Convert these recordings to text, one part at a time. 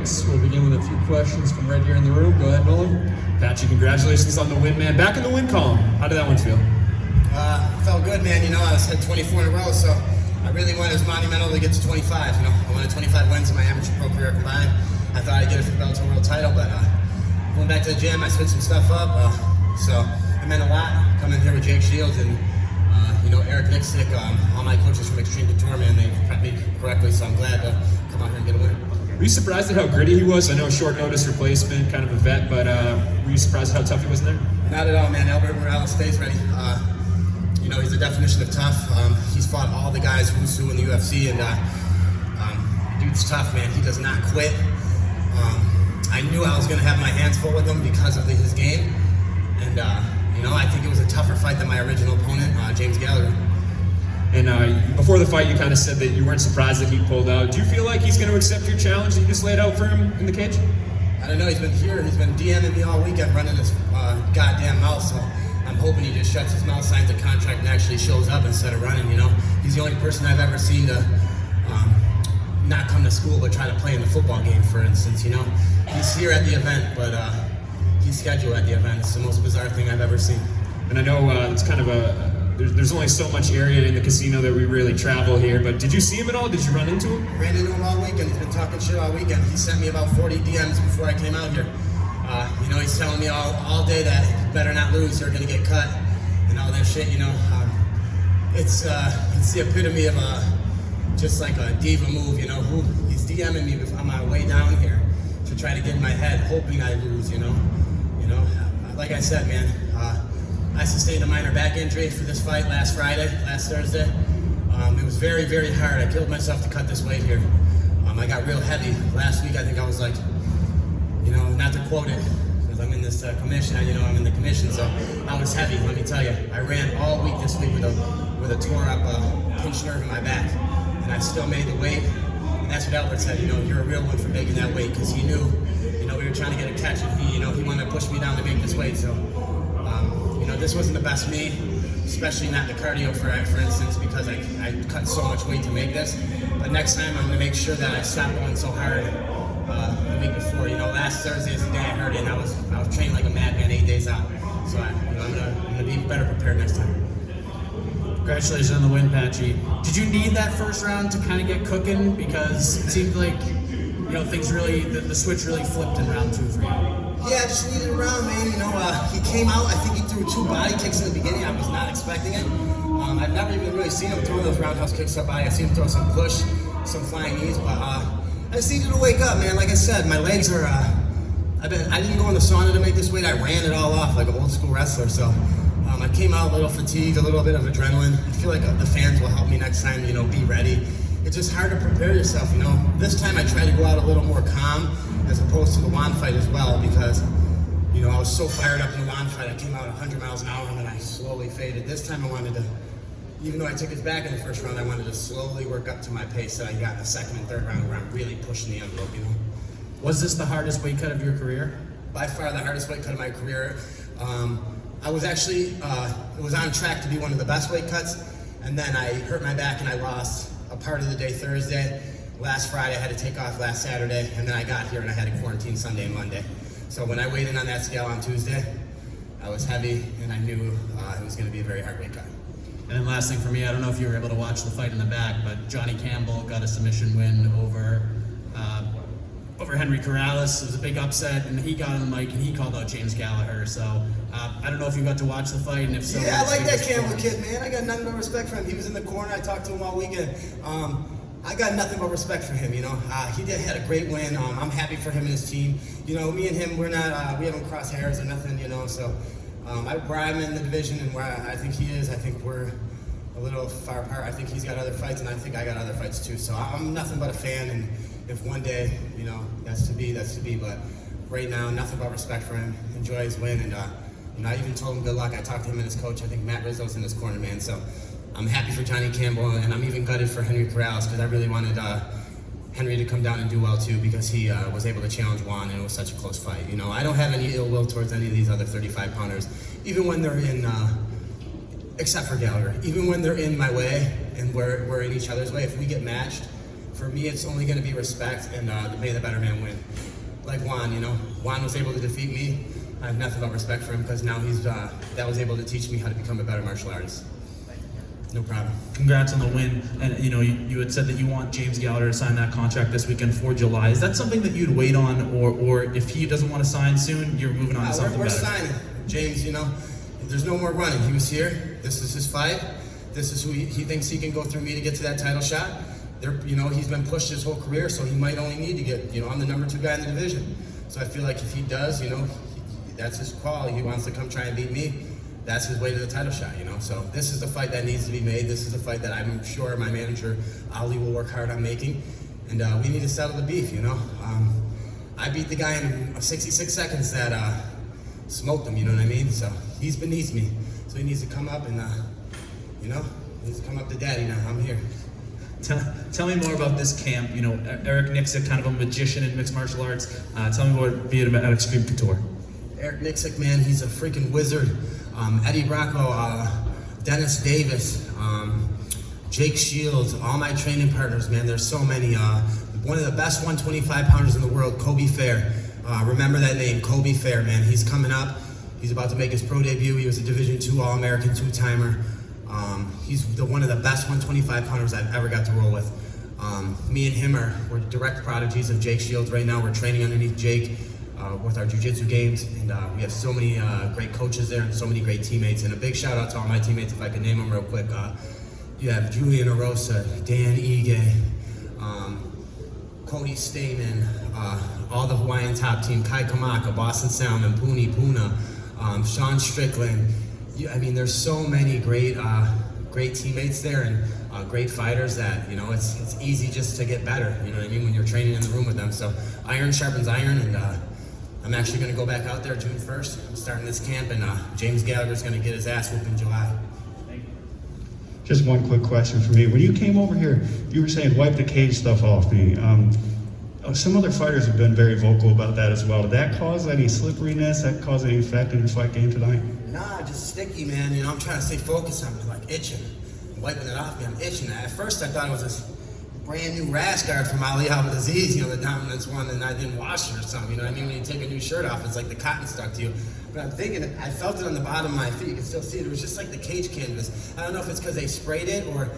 minutes. We'll begin with a few questions from right here in the room. Go ahead, Nolan. Patchy, congratulations on the win, man. Back in the win column. How did that one feel? Felt good, man. You know, I had 24 in a row, so I really wanted, it was monumental to get to 25. You know, I wanted 25 wins in my amateur pro career combined. I thought I'd get it for the Bellator world title, but going back to the gym, I switched some stuff up. So it meant a lot coming here with Jake Shields and you know, Eric Nixick, all my coaches from Extreme Couture, man, they prepped me correctly, so I'm glad to come out here and get a win. Were you surprised at how gritty he was? I know short notice replacement, kind of a vet, but were you surprised at how tough he was in there? Not at all, man. Albert Morales stays ready. You know, he's the definition of tough. He's fought all the guys who's who in the UFC, and dude's tough, man. He does not quit. I knew I was going to have my hands full with him because of his game, and you know, I think it was a tougher fight than my original opponent, James Gallagher. And before the fight, you kind of said that you weren't surprised that he pulled out. Do you feel like he's going to accept your challenge that you just laid out for him in the cage? I don't know. He's been here. He's been DMing me all weekend, running his goddamn mouth. So I'm hoping he just shuts his mouth, signs a contract, and actually shows up instead of running. You know, he's the only person I've ever seen to not come to school but try to play in the football game, for instance. You know, he's here at the event, but he's scheduled at the event. It's the most bizarre thing I've ever seen. And I know it's kind of there's only so much area in the casino that we really travel here, but did you see him at all? Did you run into him? Ran into him all weekend. He's been talking shit all weekend. He sent me about 40 DMs before I came out here. You know, he's telling me all day that you better not lose, you're gonna get cut, and all that shit, you know. It's the epitome of just like a diva move, you know. He's DMing me on my way down here to try to get in my head, hoping I lose, you know. Like I said, man, I sustained a minor back injury for this fight last Thursday. It was very, very hard. I killed myself to cut this weight here. I got real heavy. Last week, I think I was like, you know, not to quote it, because I'm in this commission, you know, I'm in the commission, so I was heavy, let me tell you. I ran all week this week with a tore up pinched nerve in my back, and I still made the weight. And that's what Albert said, you know, you're a real one for making that weight, because he knew, you know, we were trying to get a catch, and he wanted to push me down to make this weight, so. You know, this wasn't the best me, especially not the cardio for instance, because I cut so much weight to make this. But next time I'm gonna make sure that I stop going so hard the week before. You know, last Thursday is the day I hurt it, and I was training like a madman 8 days out. So I'm gonna be better prepared next time. Congratulations on the win, Patchy. Did you need that first round to kind of get cooking? Because it seemed like, you know, things really, the switch really flipped in round 2 for you. Yeah, I just needed a round, man. You know, he came out, I think he threw 2 body kicks in the beginning. I was not expecting it. I've never even really seen him throw those roundhouse kicks up body. I've seen him throw some push, some flying knees, but I just needed to wake up, man. Like I said, my legs are, I didn't go in the sauna to make this weight. I ran it all off like an old school wrestler, so I came out a little fatigued, a little bit of adrenaline. I feel like the fans will help me next time, you know, be ready. It's just hard to prepare yourself, you know. This time I tried to go out a little more calm, as opposed to the Juan fight as well, because, you know, I was so fired up in the Juan fight. I came out 100 miles an hour and then I slowly faded. This time I wanted to, even though I took his back in the first round, I wanted to slowly work up to my pace that I got in the second and third round, where I'm really pushing the envelope, you know. Was this the hardest weight cut of your career? By far the hardest weight cut of my career. I was actually, it was on track to be one of the best weight cuts, and then I hurt my back and I lost a part of the day Thursday. Last Friday I had to take off last Saturday, and then I got here and I had to quarantine Sunday and Monday. So when I weighed in on that scale on Tuesday, I was heavy and I knew it was going to be a very hard weight cut. And then last thing for me, I don't know if you were able to watch the fight in the back, but Johnny Campbell got a submission win over Henry Corrales. It was a big upset, and he got on the mic and he called out James Gallagher. So I don't know if you got to watch the fight, and if so, yeah, I like that Campbell kid, man. I got nothing but respect for him. He was in the corner. I talked to him all weekend. I got nothing but respect for him. You know, he had a great win. I'm happy for him and his team. You know, me and him, we're not, we haven't crossed hairs or nothing. You know, so where I'm in the division and where I think he is, I think we're a little far apart. I think he's got other fights, and I think I got other fights too. So I'm nothing but a fan, and if one day, you know, that's to be, that's to be. But right now, nothing but respect for him. Enjoy his win, and you know, I even told him good luck. I talked to him and his coach. I think Matt Rizzo's in his corner, man. So I'm happy for Johnny Campbell, and I'm even gutted for Henry Corrales, because I really wanted Henry to come down and do well too, because he was able to challenge Juan, and it was such a close fight. You know, I don't have any ill will towards any of these other 35-pounders, even when they're in, except for Gallagher, even when they're in my way and we're in each other's way. If we get matched for me, it's only going to be respect, and may the better man win. Like Juan, you know, Juan was able to defeat me. I have nothing but respect for him because now he's that was able to teach me how to become a better martial artist. No problem. Congrats on the win. And you know, you had said that you want James Gallagher to sign that contract this weekend for July. Is that something that you'd wait on, or if he doesn't want to sign soon, you're moving on to something we're better? signing. James, you know, there's no more running. He was here. This is his fight. This is who he thinks he can go through me to get to that title shot. You know, he's been pushed his whole career, so he might only need to get, you know, I'm the number 2 guy in the division. So I feel like if he does, you know, that's his call. He wants to come try and beat me. That's his way to the title shot, you know. So this is the fight that needs to be made. This is a fight that I'm sure my manager, Ali, will work hard on making. And we need to settle the beef, you know. I beat the guy in 66 seconds that smoked him, you know what I mean? So he's beneath me. So he needs to come up and, you know, he needs to come up to daddy now. I'm here. Tell me more about this camp. You know, Eric Nixick, kind of a magician in mixed martial arts. Tell me more about Extreme Couture. Eric Nixick, man, he's a freaking wizard. Eddie Bracco, Dennis Davis, Jake Shields, all my training partners, man, there's so many. One of the best 125 pounders in the world, Kobe Fair. Remember that name, Kobe Fair, man. He's coming up. He's about to make his pro debut. He was a Division II All-American 2-timer. He's one of the best 125 pounders I've ever got to roll with. Me and him we're direct prodigies of Jake Shields right now. We're training underneath Jake with our jiu-jitsu games, and we have so many great coaches there and so many great teammates. And a big shout out to all my teammates, if I can name them real quick. You have Julian Arosa, Dan Ige, Cody Stamen, all the Hawaiian top team, Kai Kamaka, Boston Salmon, Puni Puna, Sean Strickland. I mean, there's so many great teammates there and great fighters that, you know, it's easy just to get better, you know what I mean, when you're training in the room with them. So iron sharpens iron, and I'm actually going to go back out there June 1st. I'm starting this camp, and James Gallagher's going to get his ass whooped in July. Just one quick question for me. When you came over here, you were saying wipe the cage stuff off me. Some other fighters have been very vocal about that as well. Did that cause any slipperiness? That cause any effect in your fight game tonight? Nah, just sticky, man. You know, I'm trying to stay focused. I'm like itching, wiping it off me. I'm itching. At first, I thought it was this brand new rash guard from Ali Abdelaziz, you know, the dominance one, and I didn't wash it or something. You know what I mean? When you take a new shirt off, it's like the cotton stuck to you. But I'm thinking, I felt it on the bottom of my feet. You can still see it. It was just like the cage canvas. I don't know if it's because they sprayed it, or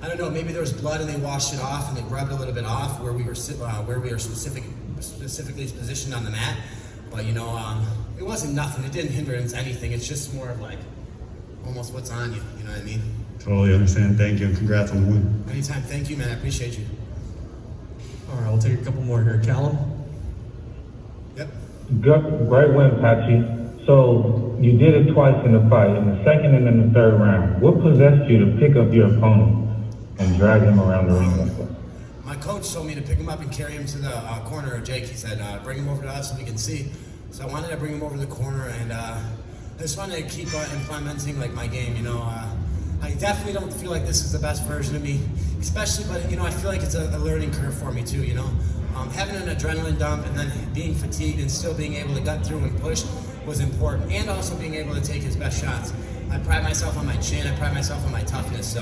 I don't know. Maybe there was blood and they washed it off and they rubbed a little bit off where we were specifically positioned on the mat. But you know, it wasn't nothing. It didn't hinder anything. It's just more of like almost what's on you. You know what I mean? Totally understand. Thank you, and congrats on the win. Anytime. Thank you, man. I appreciate you. All right, we'll take a couple more here. Callum? Yep. Great win, Patchy. So you did it twice in the fight, in the second and in the third round. What possessed you to pick up your opponent and drag him around the ring like that? My coach told me to pick him up and carry him to the corner of Jake. He said, bring him over to us so we can see. So I wanted to bring him over to the corner, and I just wanted to keep implementing like my game, you know. I definitely don't feel like this is the best version of me, especially, but you know, I feel like it's a learning curve for me too, you know. Having an adrenaline dump and then being fatigued and still being able to gut through and push was important, and also being able to take his best shots. I pride myself on my chin, I pride myself on my toughness, so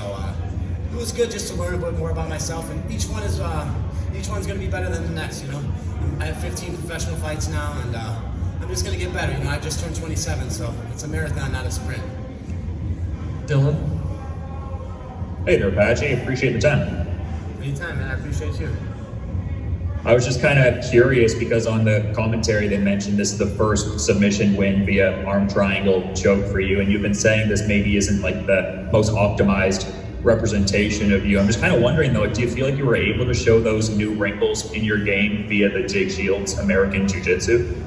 it was good just to learn a bit more about myself, and each one's gonna be better than the next, you know. I have 15 professional fights now, and I'm just gonna get better, you know. I just turned 27, so it's a marathon, not a sprint. Dylan? Hey there, Patchy. Appreciate the time. Anytime, man. I appreciate you. I was just kind of curious because on the commentary they mentioned this is the first submission win via arm triangle choke for you, and you've been saying this maybe isn't like the most optimized representation of you. I'm just kind of wondering though, do you feel like you were able to show those new wrinkles in your game via the Jake Shields American Jiu-Jitsu?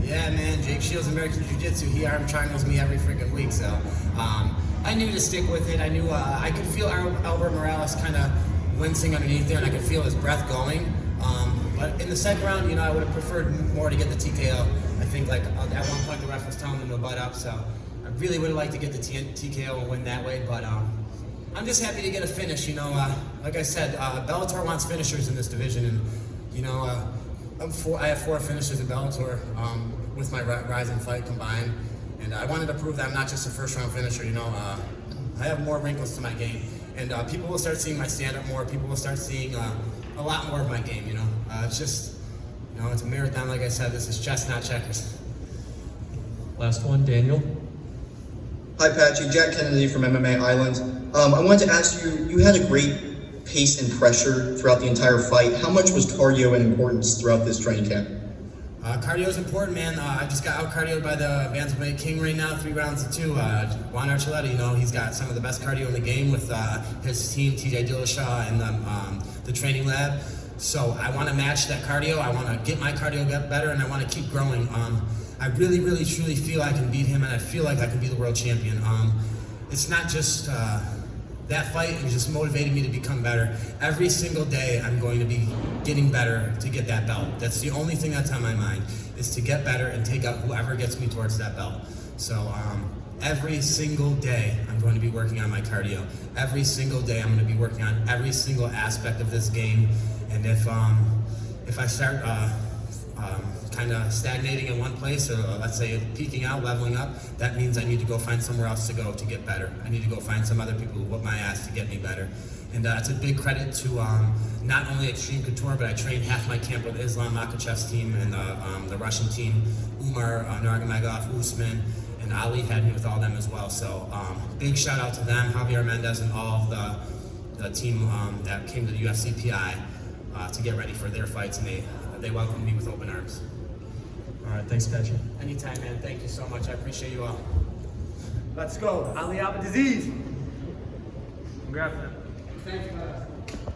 Yeah, man. Jake Shields American Jiu-Jitsu. He arm triangles me every freaking week, so I knew to stick with it. I knew I could feel Albert Morales kind of wincing underneath there, and I could feel his breath going. But in the second round, you know, I would have preferred more to get the TKO. I think like at one point the ref was telling him to butt up, so I really would have liked to get the TKO and win that way. But I'm just happy to get a finish. You know, like I said, Bellator wants finishers in this division, and you know, I have 4 finishers in Bellator with my Rising fight combined, and I wanted to prove that I'm not just a first-round finisher. You know, I have more wrinkles to my game, and people will start seeing my stand-up more. People will start seeing a lot more of my game, you know. It's just, you know, it's a marathon, like I said, this is chess, not checkers. Last one, Daniel. Hi, Patchy. Jack Kennedy from MMA Island. I wanted to ask you, you had a great pace and pressure throughout the entire fight. How much was cardio and importance throughout this training camp? Cardio is important, man. I just got out cardioed by the bantamweight king right now, 3 rounds to 2. Juan Archuleta, you know, he's got some of the best cardio in the game with his team, TJ Dillashaw, and the training lab. So I want to match that cardio. I want to get my cardio better, and I want to keep growing. I really, really, truly feel I can beat him, and I feel like I can be the world champion. It's not just that fight, it just motivated me to become better. Every single day, I'm going to be getting better to get that belt. That's the only thing that's on my mind, is to get better and take out whoever gets me towards that belt. So every single day, I'm going to be working on my cardio. Every single day, I'm going to be working on every single aspect of this game. And if I start kind of stagnating in one place, or let's say peaking out, leveling up, that means I need to go find somewhere else to go to get better. I need to go find some other people who whoop my ass to get me better. And it's a big credit to not only Extreme Couture, but I trained half my camp with Islam Makhachev's team and the Russian team, Umar Nurmagomedov, Usman, and Ali had me with all them as well. So big shout out to them, Javier Mendez, and all of the team that came to the UFC PI to get ready for their fights, and they welcomed me with open arms. All right, thanks, Patchy. Anytime, man. Thank you so much. I appreciate you all. Let's go. Ali Abdelaziz. Congrats, man. Thank you, brother.